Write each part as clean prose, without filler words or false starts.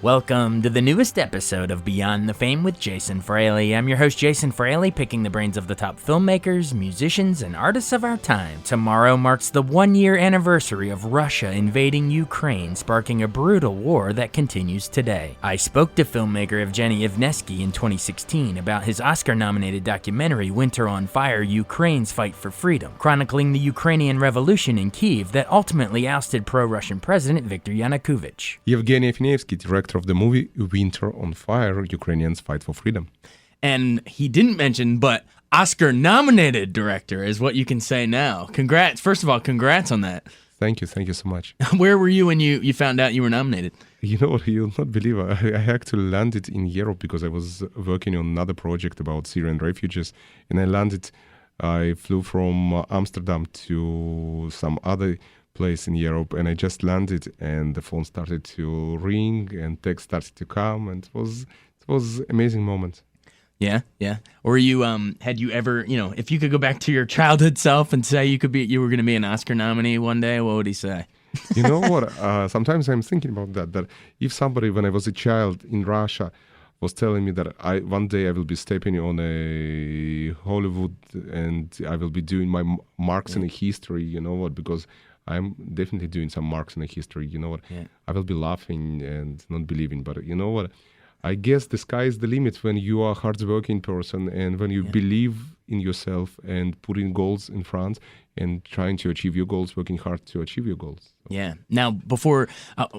Welcome to the newest episode of Beyond the Fame with Jason Fraley. I'm your host, Jason Fraley, picking the brains of the top filmmakers, musicians, and artists of our time. Tomorrow marks the one-year anniversary of Russia invading Ukraine, sparking a brutal war that continues today. I spoke to filmmaker Evgeny Evnesky in 2016 about his Oscar-nominated documentary Winter on Fire, Ukraine's Fight for Freedom, chronicling the Ukrainian revolution in Kyiv that ultimately ousted pro-Russian President Viktor Yanukovych. Evgeny Evnesky, director of the movie Winter on Fire, Ukrainians Fight for Freedom. And he didn't mention, but Oscar-nominated director is what you can say now. Congrats. First of all, congrats on that. Thank you so much. Where were you when you found out you were nominated? You know what, you'll not believe I actually landed in Europe because I was working on another project about Syrian refugees. And I flew from Amsterdam to some other place in Europe, and I just landed, and the phone started to ring, and text started to come, and it was amazing moment. Yeah. Or you had you ever, if you could go back to your childhood self and say you were going to be an Oscar nominee one day, what would he say? You know what? Sometimes I'm thinking about that if somebody, when I was a child in Russia, was telling me that one day I will be stepping on a Hollywood and I will be doing my marks in the history, you know what? Because I'm definitely doing some marks in the history, you know what? Yeah. I will be laughing and not believing, but you know what? I guess the sky is the limit when you are a hardworking person and when you believe in yourself and putting goals in front and trying to achieve your goals, working hard to achieve your goals. So. Yeah. Now, before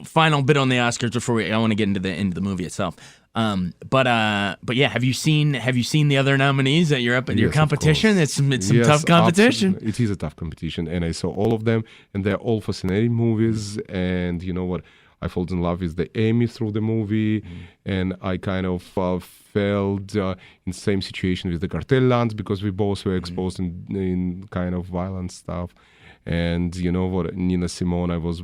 final bit on the Oscars before I want to get into the movie itself. But yeah, have you seen the other nominees that you're up in your competition? It's some tough competition. Absolutely. It is a tough competition, and I saw all of them, and they're all fascinating movies. And you know what? I fell in love with the Amy through the movie, and I kind of felt in the same situation with the Cartel Land because we both were exposed in kind of violent stuff. And you know what? Nina Simone, I was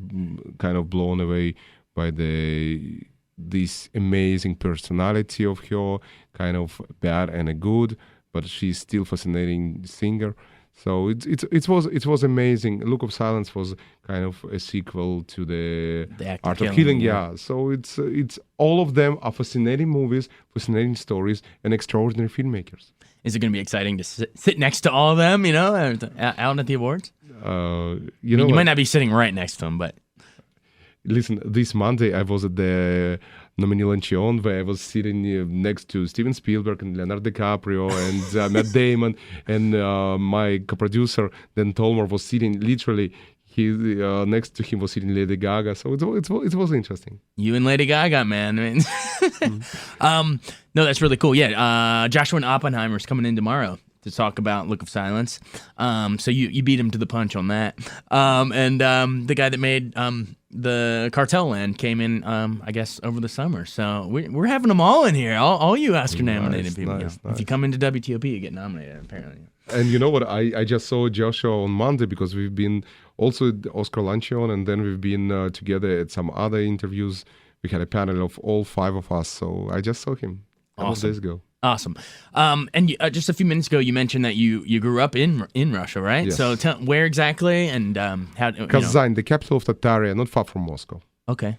kind of blown away by this amazing personality of her, kind of bad and a good, but she's still fascinating singer. So it was amazing. Look of Silence was kind of a sequel to the Art of Killing. Yeah. So it's all of them are fascinating movies, fascinating stories, and extraordinary filmmakers. Is it going to be exciting to sit next to all of them? Out at the awards. You might not be sitting right next to them, but. Listen, this Monday I was at the Nominee Luncheon where I was sitting next to Steven Spielberg and Leonardo DiCaprio and Matt Damon, and my co-producer Dan Tolmar was sitting literally. Next to him was sitting Lady Gaga, so it was interesting. You and Lady Gaga, man. I mean, no, that's really cool. Yeah, Joshua Oppenheimer's coming in tomorrow to talk about Look of Silence. So you beat him to the punch on that. And the guy that made the Cartel Land came in, I guess, over the summer. So we're having them all in here, all you Oscar-nominated people. Nice. If you come into WTOP, you get nominated, apparently. And you know what? I just saw Joshua on Monday because we've been also at the Oscar Luncheon, and then we've been together at some other interviews. We had a panel of all five of us, so I just saw him a couple days ago. Awesome. And just a few minutes ago, you mentioned that you grew up in Russia, right? Yes. So where exactly and how? Kazan, the capital of Tataria, not far from Moscow. Okay.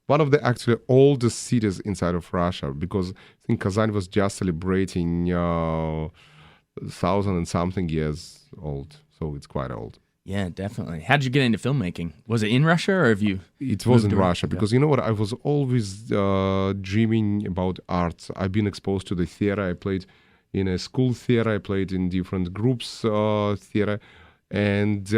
One of the actually oldest cities inside of Russia, because I think Kazan was just celebrating 1,000 and something years old, so it's quite old. Yeah, definitely. How did you get into filmmaking? Was it in Russia or have you? It was in Russia because you know what? I was always dreaming about art. I've been exposed to the theater. I played in a school theater. I played in different groups theater, and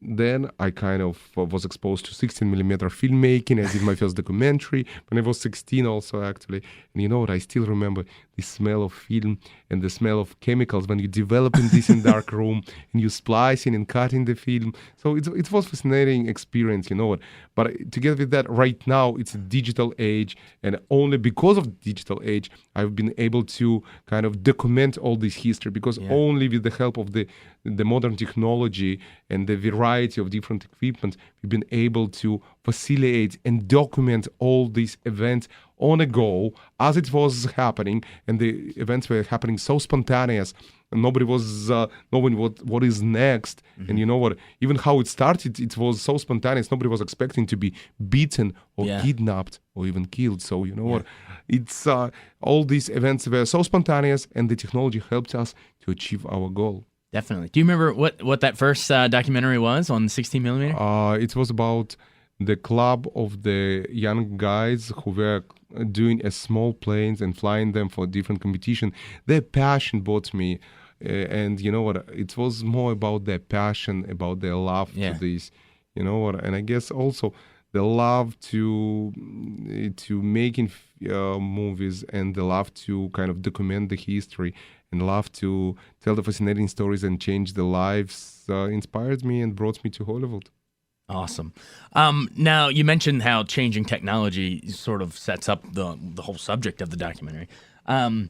then I kind of was exposed to 16mm filmmaking. I did my first documentary when I was 16 also, actually. And you know what? I still remember the smell of film and the smell of chemicals when you develop in this in dark room and you splicing and cutting the film. So it was a fascinating experience, you know what? But together with that, right now, it's a digital age. And only because of the digital age, I've been able to kind of document all this history because only with the help of the the modern technology and the variety of different equipment, we've been able to facilitate and document all these events on a go as it was happening, and the events were happening so spontaneous. And nobody was knowing what is next. And you know what? Even how it started, it was so spontaneous. Nobody was expecting to be beaten or kidnapped or even killed. So you know what? It's all these events were so spontaneous, and the technology helped us to achieve our goal. Definitely. Do you remember what that first documentary was on 16 millimeter? It was about the club of the young guys who were doing small planes and flying them for different competition. Their passion brought me. And you know what? It was more about their passion, about their love to this. You know what? And I guess also the love to making movies, and the love to kind of document the history, and love to tell the fascinating stories and change the lives inspired me and brought me to Hollywood. Awesome. Now, you mentioned how changing technology sort of sets up the whole subject of the documentary. And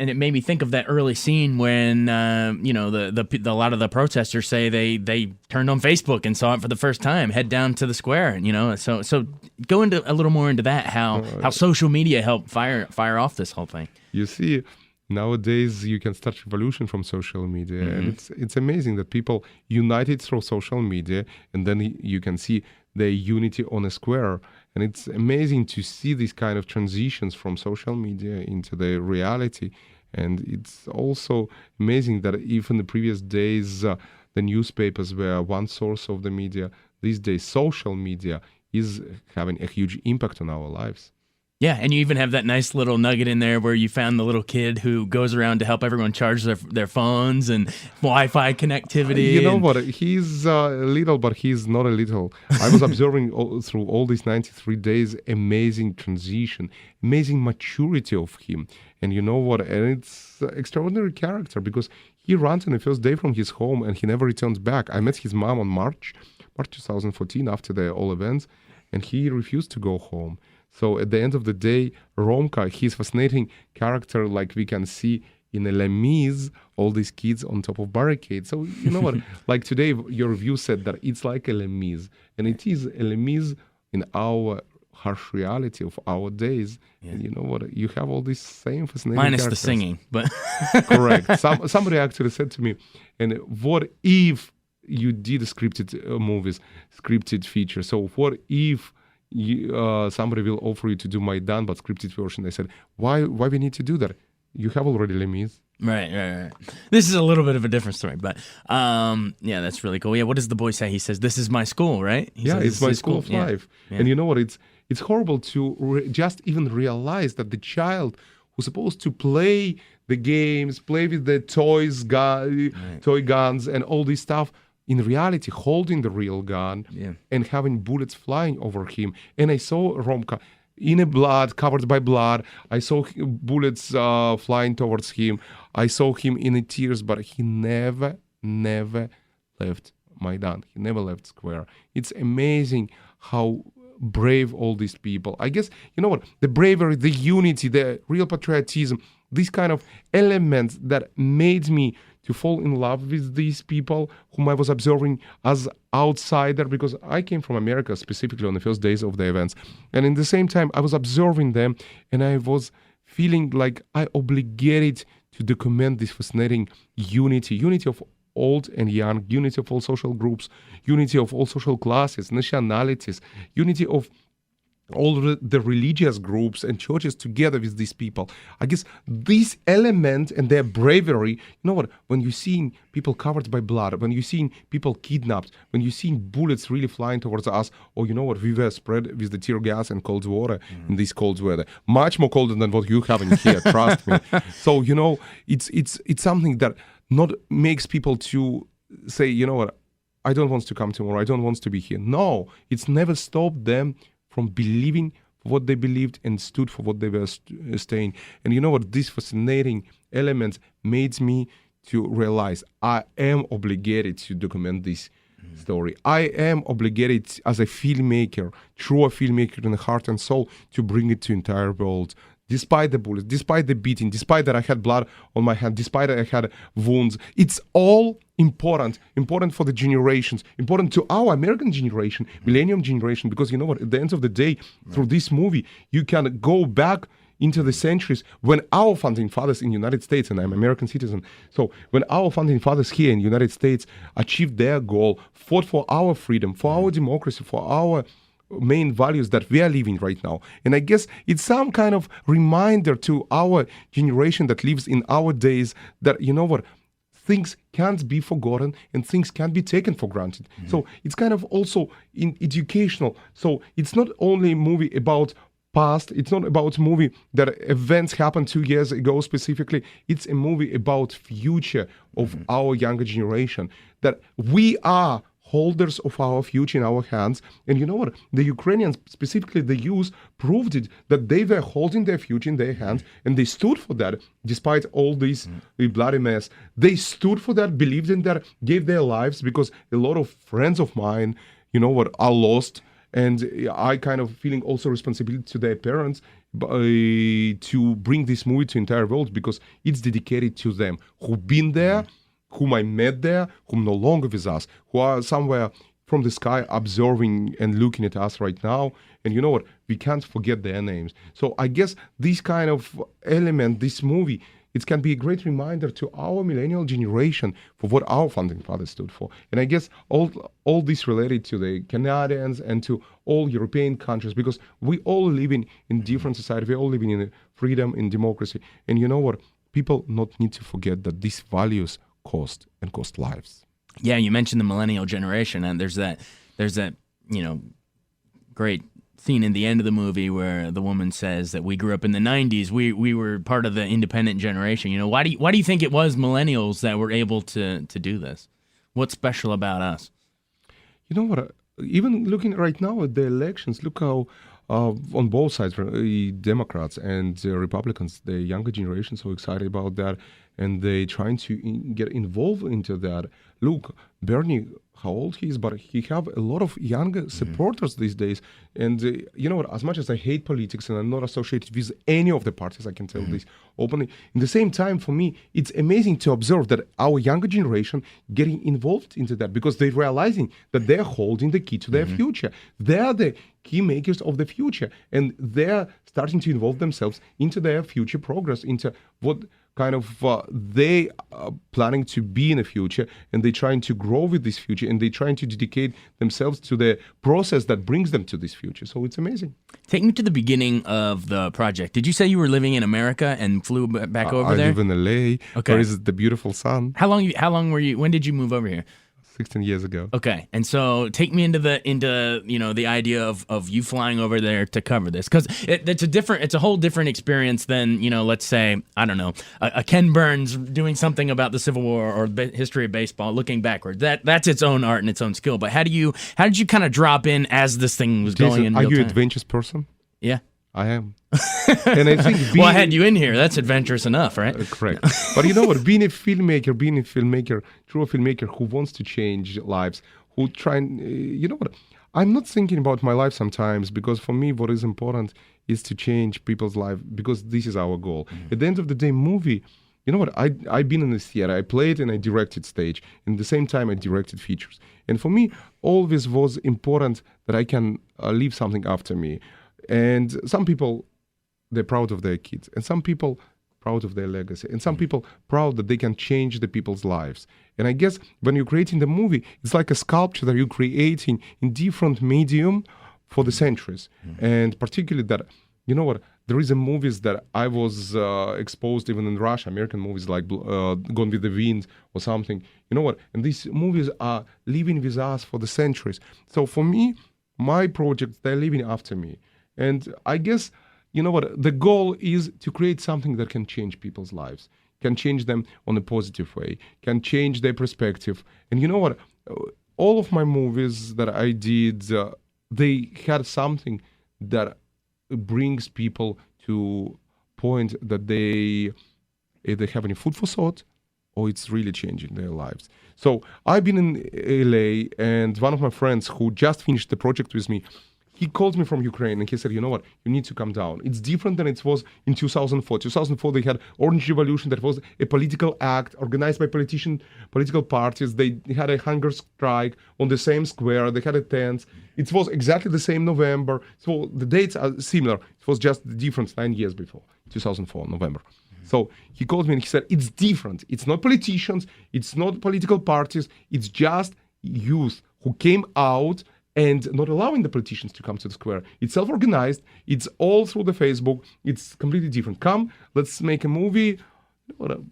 it made me think of that early scene when a lot of the protesters say they turned on Facebook and saw it for the first time, head down to the square, and so go into a little more into that, how social media helped fire off this whole thing. You see, nowadays you can start revolution from social media, and it's amazing that people united through social media, and then you can see the unity on a square. And it's amazing to see these kind of transitions from social media into the reality. And it's also amazing that even the previous days, the newspapers were one source of the media. These days, social media is having a huge impact on our lives. Yeah, and you even have that nice little nugget in there where you found the little kid who goes around to help everyone charge their phones and Wi-Fi connectivity. You know what? He's little, but he's not a little. I was observing through all these 93 days, amazing transition, amazing maturity of him. And you know what? And it's extraordinary character, because he runs on the first day from his home and he never returns back. I met his mom on March 2014 after the all events, and he refused to go home. So at the end of the day, Romka, he's a fascinating character, like we can see in a Les Mis, all these kids on top of barricades. So you know what? Like today, your review said that it's like a Les Mis, and it is a Les Mis in our harsh reality of our days. Yeah. And you know what? You have all these same fascinating minus characters. The singing, but correct. Somebody actually said to me, and what if you did scripted movies, scripted features? So what if somebody will offer you to do Maidan but scripted version? I said, why we need to do that? You have already Les Mis. Right. This is a little bit of a different story, but that's really cool. Yeah, what does the boy say? He says, "This is my school," right? It's my school of life. Yeah. And you know what? It's horrible to just even realize that the child who's supposed to play the games, play with the toy guns and all this stuff, in reality holding the real gun and having bullets flying over him. And I saw Romka covered by blood. I saw bullets flying towards him. I saw him in tears, but he never left Maidan. He never left square. It's amazing how brave all these people. I guess, you know what, the bravery, the unity, the real patriotism, these kind of elements that made me to fall in love with these people whom I was observing as outsider, because I came from America specifically on the first days of the events. And in the same time, I was observing them, and I was feeling like I obligated to document this fascinating unity of old and young, unity of all social groups, unity of all social classes, nationalities, unity of all the religious groups and churches together with these people. I guess this element and their bravery, you know what, when you're seeing people covered by blood, when you're seeing people kidnapped, when you're seeing bullets really flying towards us, or you know what, we were spread with the tear gas and cold water in this cold weather, much more colder than what you have in here, trust me. So, you know, it's something that not makes people to say, you know what, I don't want to come tomorrow, I don't want to be here. No, it's never stopped them from believing what they believed and stood for what they were staying. And you know what? These fascinating elements made me to realize I am obligated to document this story. I am obligated as a filmmaker, true filmmaker in the heart and soul, to bring it to entire world. despite the bullets, despite the beating, despite that I had blood on my hand, despite that I had wounds. It's all important for the generations, important to our American generation, millennium generation, because you know what, at the end of the day, through this movie, you can go back into the centuries when our founding fathers in the United States, and I'm an American citizen, so when our founding fathers here in the United States achieved their goal, fought for our freedom, for our democracy, for our main values that we are living right now. And I guess it's some kind of reminder to our generation that lives in our days that, you know what, things can't be forgotten and things can't be taken for granted. So it's kind of also educational. So it's not only a movie about past, it's not about a movie that events happened 2 years ago specifically. It's a movie about future of our younger generation, that we are holders of our future in our hands. And you know what? The Ukrainians, specifically the youth, proved it, that they were holding their future in their hands, and they stood for that despite all this bloody mess. They stood for that, believed in that, gave their lives, because a lot of friends of mine, you know what, are lost. And I kind of feeling also responsibility to their parents to bring this movie to entire world, because it's dedicated to them who've been there, whom I met there, whom no longer with us, who are somewhere from the sky observing and looking at us right now. And you know what? We can't forget their names. So I guess this kind of element, this movie, it can be a great reminder to our millennial generation for what our founding fathers stood for. And I guess all this related to the Canadians and to all European countries, because we all live in different society. We all living in freedom, in democracy. And you know what? People not need to forget that these values cost lives. Yeah, you mentioned the millennial generation, and there's that great scene in the end of the movie where the woman says that we grew up in the 90s. We were part of the independent generation. Why do you think it was millennials that were able to do this? What's special about us? You know what? Even looking right now at the elections, look how on both sides, Democrats and Republicans, the younger generation, so excited about that, and they trying to get involved into that. Look, Bernie, how old he is, but he have a lot of younger supporters these days. And you know what, as much as I hate politics and I'm not associated with any of the parties, I can tell this openly, in the same time, for me, it's amazing to observe that our younger generation getting involved into that, because they're realizing that they're holding the key to their future. They're the key makers of the future, and they're starting to involve themselves into their future progress, into what kind of they are planning to be in the future, and they're trying to grow with this future, and they're trying to dedicate themselves to the process that brings them to this future. So it's amazing. Take me to the beginning of the project. Did you say you were living in America and flew back over there? I live in LA. Okay. Where is the beautiful sun? How long were you? When did you move over here? 16 years ago. Okay, and so take me into the idea of you flying over there to cover this, because it's a whole different experience than let's say, I don't know, a Ken Burns doing something about the Civil War or history of baseball, looking backward. That's its own art and its own skill. But how did you kind of drop in as this thing was going in real time? Are you an adventurous person? Yeah, I am. And I think well, I had you in here. That's adventurous enough, right? Correct. But you know what? Being a filmmaker, true filmmaker who wants to change lives, who try and, you know what? I'm not thinking about my life sometimes, because for me, what is important is to change people's life, because this is our goal. At the end of the day, movie, you know what? I've been in the theater. I played and I directed stage. And at the same time, I directed features. And for me, always was important that I can leave something after me. And some people, they're proud of their kids, and some people proud of their legacy, and some people proud that they can change the people's lives. And I guess when you're creating the movie, it's like a sculpture that you're creating in different medium for the centuries. And particularly that, you know what, there is a movies that I was exposed even in Russia, American movies like Gone with the Wind or something, you know what, and these movies are living with us for the centuries. So for me, my projects, they're living after me. And I guess, you know what, the goal is to create something that can change people's lives, can change them on a positive way, can change their perspective. And you know what, all of my movies that I did, they had something that brings people to point that they either have any food for thought or it's really changing their lives. So I've been in LA, and one of my friends who just finished the project with me, he called me from Ukraine and he said, you know what, you need to come down. It's different than it was in 2004. 2004, they had Orange Revolution that was a political act organized by political parties. They had a hunger strike on the same square. They had a tent. It was exactly the same November. So the dates are similar. It was just the difference 9 years before, 2004, November. So he called me and he said, it's different. It's not politicians. It's not political parties. It's just youth who came out and not allowing the politicians to come to the square. It's self-organized. It's all through the Facebook. It's completely different. Come, let's make a movie.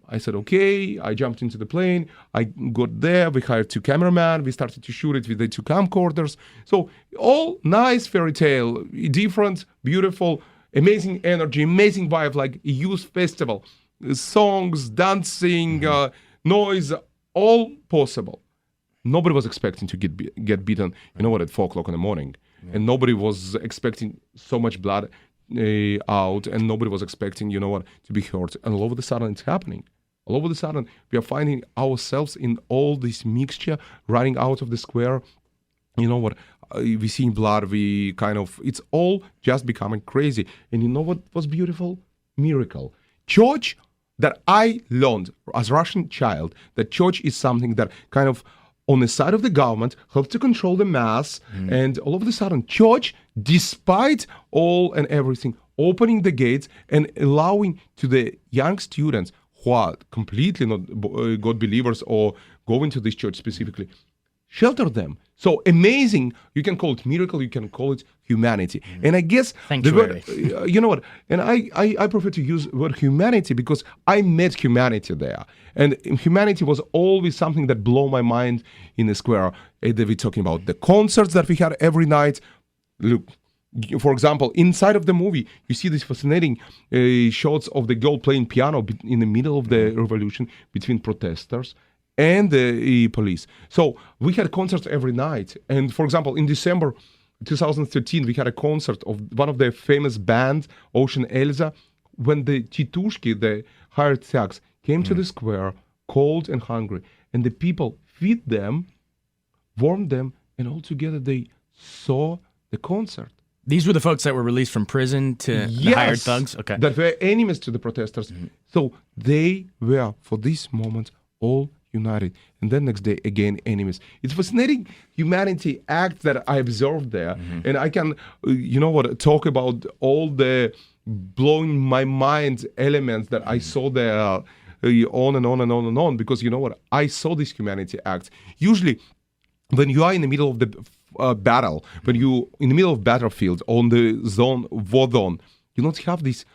I said, okay. I jumped into the plane. I got there. We hired 2 cameramen. We started to shoot it with the 2 camcorders. So all nice fairy tale, different, beautiful, amazing energy, amazing vibe, like a youth festival. Songs, dancing, noise, all possible. Nobody was expecting to get beaten, at 4 o'clock in the morning. Yeah. And nobody was expecting so much blood out, and nobody was expecting, to be hurt. And all of a sudden, it's happening. All of a sudden, we are finding ourselves in all this mixture, running out of the square. We see blood, it's all just becoming crazy. And you know what was beautiful? Miracle. Church, that I learned as a Russian child, that church is something that kind of on the side of the government, help to control the mass, and all of a sudden, church, despite all and everything, opening the gates and allowing to the young students who are completely not God believers or going to this church specifically, shelter them. So amazing, you can call it miracle, you can call it humanity. And I guess the word, and I prefer to use the word humanity because I met humanity there. And humanity was always something that blew my mind in the square. Either we're talking about the concerts that we had every night. Look, for example, inside of the movie, you see these fascinating shots of the girl playing piano in the middle of the revolution between protesters and the police. So we had concerts every night. And for example, in December 2013, we had a concert of one of their famous bands, Ocean Elsa, when the Titushki, the hired thugs, came to the square, cold and hungry. And the people feed them, warmed them, and all together they saw the concert. These were the folks that were released from prison to the hired thugs? Okay. That were enemies to the protesters. So they were, for this moment, all united. And then next day, again, enemies. It's fascinating humanity act that I observed there. And I can, talk about all the blowing my mind elements that I saw there on and on and on and on. Because I saw this humanity act. Usually, when you are in the middle of the battle, when you in the middle of battlefield, on the war zone, you don't have these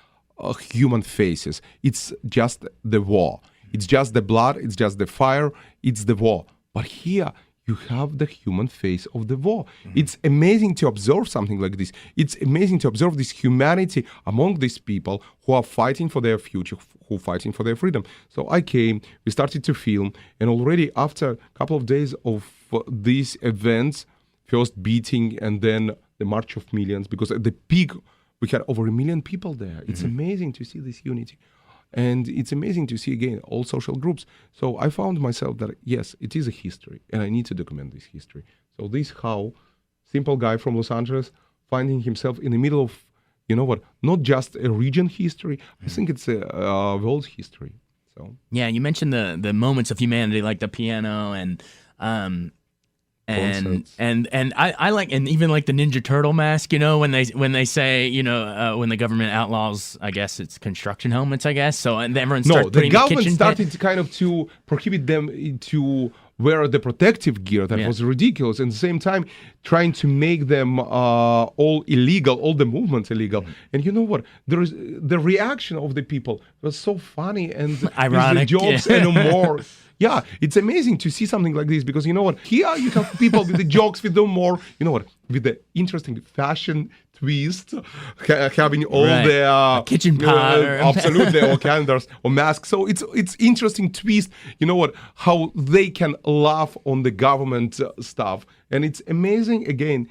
human faces. It's just the war. It's just the blood, it's just the fire, it's the war. But here, you have the human face of the war. It's amazing to observe something like this. It's amazing to observe this humanity among these people who are fighting for their future, who are fighting for their freedom. So I came, we started to film, and already after a couple of days of these events, first beating and then the March of Millions, because at the peak, we had over 1 million people there. It's amazing to see this unity. And it's amazing to see, again, all social groups. So I found myself that, yes, it is a history, and I need to document this history. So this how simple guy from Los Angeles finding himself in the middle of, not just a region history. I think it's a world history. So yeah, you mentioned the moments of humanity, like the piano and I like, and even like the Ninja Turtle mask, when they say, when the government outlaws, I guess it's construction helmets, I guess. So and everyone starts putting the government kitchen started to kind of to prohibit them to wear the protective gear. That was ridiculous. And at the same time, trying to make them all illegal, all the movements illegal. And you know what? There is the reaction of the people was so funny and ironic, the jokes and humor. Yeah, it's amazing to see something like this because you know what? Here you have people with the jokes, with the humor, with the interesting fashion twist, having all their kitchen pot, absolutely, or calendars or masks. So it's interesting twist. You know what? How they can laugh on the government stuff, and it's amazing. Again,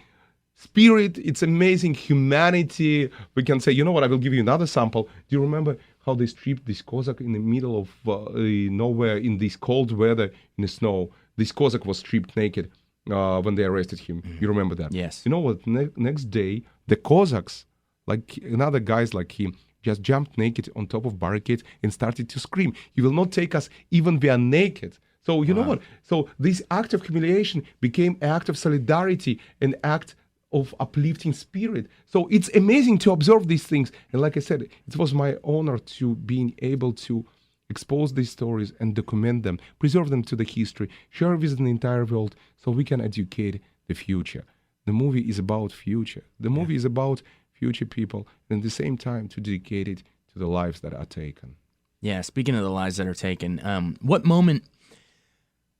spirit. It's amazing humanity. We can say, you know what? I will give you another sample. Do you remember how they stripped this Cossack in the middle of nowhere in this cold weather in the snow? This Cossack was stripped naked. when they arrested him. You remember that? Yes. You know what? Next day, the Cossacks, like another guys like him, just jumped naked on top of barricades and started to scream, "You will not take us even we are naked." So you know what? So this act of humiliation became an act of solidarity, an act of uplifting spirit. So it's amazing to observe these things. And like I said, it was my honor to being able to expose these stories and document them, preserve them to the history, share with the entire world so we can educate the future. The movie is about future. The movie is about future people, and at the same time to dedicate it to the lives that are taken. Yeah, speaking of the lives that are taken, what moment,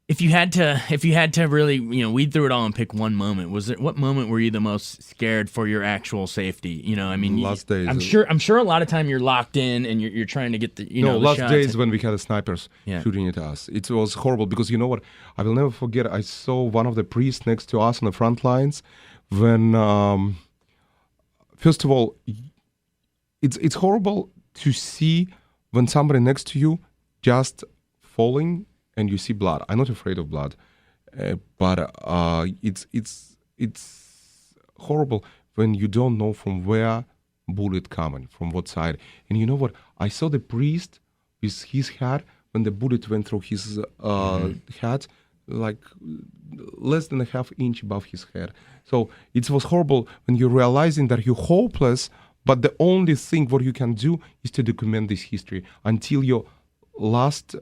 if you had to really, weed through it all and pick one moment, what moment were you the most scared for your actual safety? I mean, Last days. I'm sure a lot of time you're locked in and you're trying to get the, the last shots. days when we had the snipers shooting at us. It was horrible because you know what? I will never forget. I saw one of the priests next to us on the front lines when, first of all, it's horrible to see when somebody next to you just falling and you see blood. I'm not afraid of blood, but it's horrible when you don't know from where bullet coming, from what side. And you know what? I saw the priest with his head when the bullet went through his head, like less than a half inch above his head. So it was horrible when you're realizing that you're hopeless, but the only thing what you can do is to document this history until your last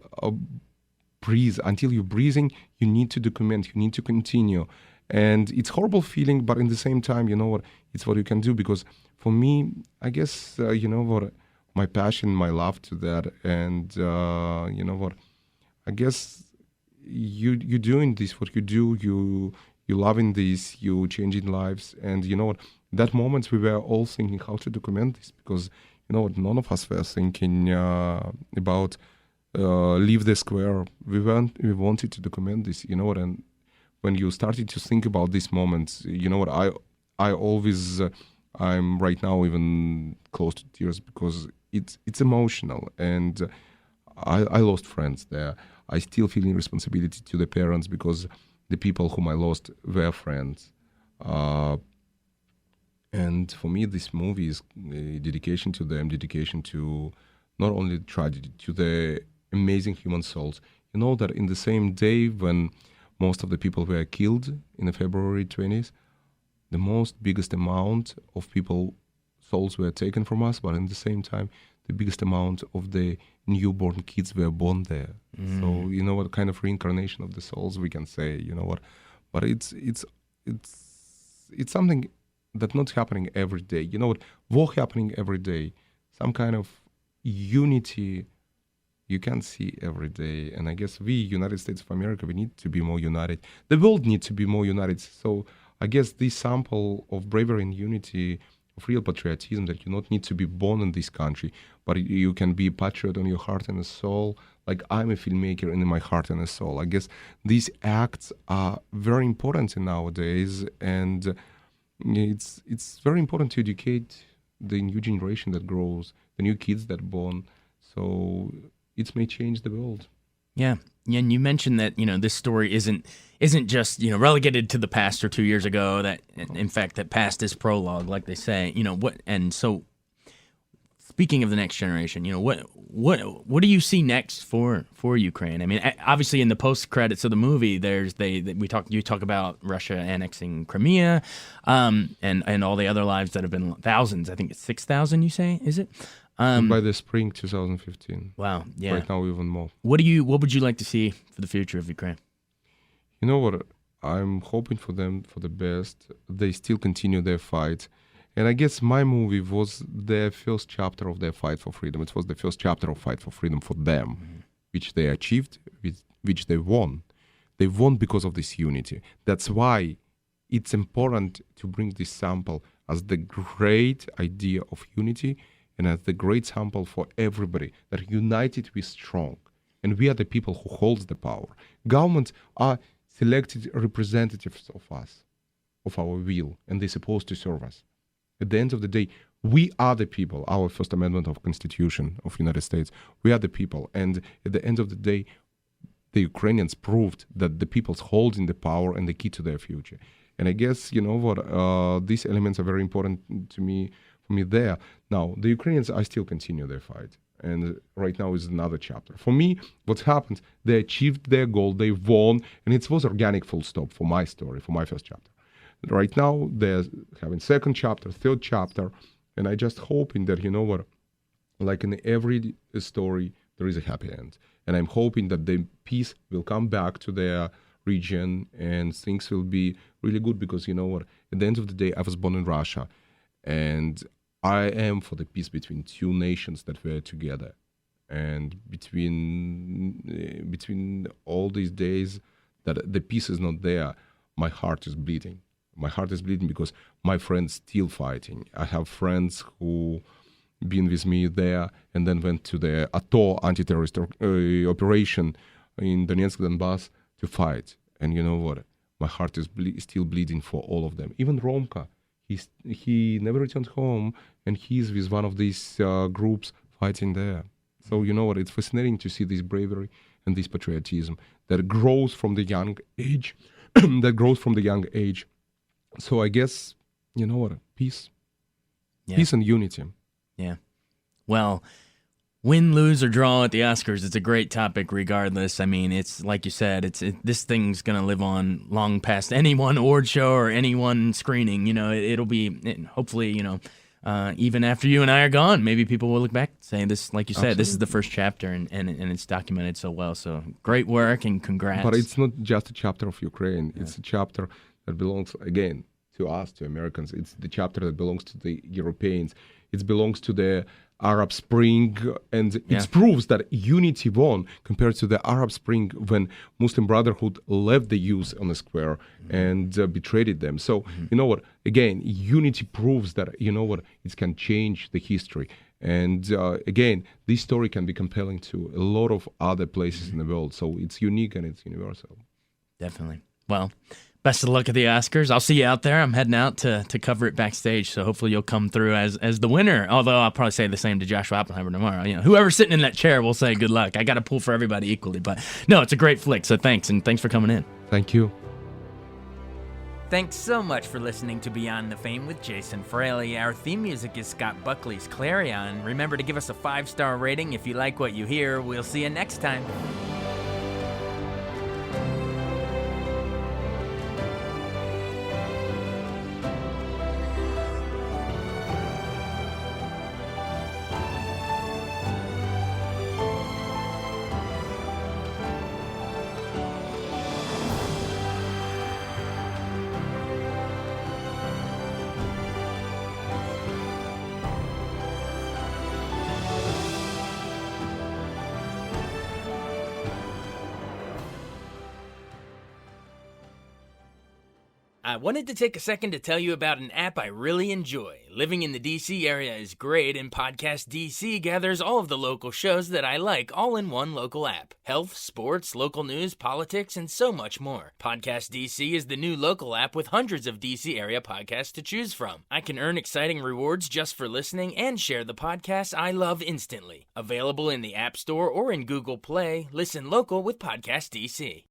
breathe. Until you're breathing, you need to document, you need to continue. And it's horrible feeling, but in the same time, you know what, it's what you can do. Because for me, I guess, you know what, my passion, my love to that, and you know what, I guess you doing this, what you do, you loving this, you changing lives. And you know what, that moment we were all thinking how to document this, because you know what, none of us were thinking about leave the square. We wanted to document this, you know what. And when you started to think about these moments, you know what, I always I'm right now even close to tears because it's emotional. And I lost friends there. I still feeling responsibility to the parents because the people whom I lost were friends. And for me, this movie is a dedication to them, dedication to not only the tragedy, to the amazing human souls. You know that in the same day when most of the people were killed in the February 20th, the most biggest amount of people, souls were taken from us, but in the same time, the biggest amount of the newborn kids were born there. So you know what kind of reincarnation of the souls we can say, you know what, but it's something that's not happening every day. You know what, war happening every day, some kind of unity you can see every day. And I guess we, United States of America, we need to be more united. The world needs to be more united. So I guess this sample of bravery and unity, of real patriotism, that you not need to be born in this country, but you can be a patriot on your heart and a soul. Like I'm a filmmaker in my heart and a soul. I guess these acts are very important nowadays, and it's very important to educate the new generation that grows, the new kids that are born. So it may change the world. Yeah. And you mentioned that, this story isn't just, relegated to the past or 2 years ago, that in fact that past is prologue, like they say, and so speaking of the next generation, what do you see next for Ukraine? I mean, obviously in the post credits of the movie, you talk about Russia annexing Crimea, and all the other lives that have been thousands. I think it's 6,000. You say, is it? By the spring 2015. Wow. Yeah. Right now even more. What would you like to see for the future of Ukraine? You know what? I'm hoping for them for the best. They still continue their fight. And I guess my movie was their first chapter of their fight for freedom. It was the first chapter of fight for freedom for them, which they achieved, which they won. They won because of this unity. That's why it's important to bring this sample as the great idea of unity and as the great sample for everybody, that united we strong. And we are the people who holds the power. Governments are selected representatives of us, of our will, and they're supposed to serve us. At the end of the day, we are the people, our First Amendment of Constitution of United States, we are the people. And at the end of the day, the Ukrainians proved that the people's holding the power and the key to their future. And I guess, you know what, these elements are very important to me, for me there. Now, the Ukrainians, I still continue their fight. And right now is another chapter. For me, what's happened, they achieved their goal, they won, and it was organic full stop for my story, for my first chapter. Right now, they're having second chapter, third chapter, and I just hoping that, you know what, like in every story, there is a happy end. And I'm hoping that the peace will come back to their region and things will be really good because, you know what, at the end of the day, I was born in Russia and I am for the peace between two nations that were together. And between all these days that the peace is not there, my heart is bleeding. My heart is bleeding because my friends still fighting. I have friends who been with me there and then went to the ATO anti-terrorist operation in Donetsk, Donbass to fight. And you know what? My heart is still bleeding for all of them. Even Romka, he never returned home and he's with one of these groups fighting there. So you know what? It's fascinating to see this bravery and this patriotism that grows from the young age. So I guess, you know what? Peace. Yeah. Peace and unity. Yeah. Well, win, lose, or draw at the Oscars, it's a great topic regardless. I mean, it's like you said, this thing's going to live on long past any one award show or any one screening. You know, it'll be, hopefully, you know, even after you and I are gone, maybe people will look back saying this, like you said, Absolutely. This is the first chapter and it's documented so well. So great work and congrats. But it's not just a chapter of Ukraine. Yeah. It's a chapter that belongs, again, to us, to Americans. It's the chapter that belongs to the Europeans. It belongs to the Arab Spring, and it proves that unity won compared to the Arab Spring when Muslim Brotherhood left the youth on the square and betrayed them. So, you know what, again, unity proves that, you know what, it can change the history. And again, this story can be compelling to a lot of other places in the world. So it's unique and it's universal. Definitely. Well, best of luck at the Oscars. I'll see you out there. I'm heading out to cover it backstage, so hopefully you'll come through as the winner. Although I'll probably say the same to Joshua Oppenheimer tomorrow. You know, whoever's sitting in that chair will say good luck. I got to pull for everybody equally, but no, it's a great flick. So thanks, and thanks for coming in. Thank you. Thanks so much for listening to Beyond the Fame with Jason Fraley. Our theme music is Scott Buckley's Clarion. Remember to give us a 5-star rating if you like what you hear. We'll see you next time. I wanted to take a second to tell you about an app I really enjoy. Living in the DC area is great, and Podcast DC gathers all of the local shows that I like all in one local app. Health, sports, local news, politics, and so much more. Podcast DC is the new local app with hundreds of DC area podcasts to choose from. I can earn exciting rewards just for listening and share the podcasts I love instantly. Available in the App Store or in Google Play, listen local with Podcast DC.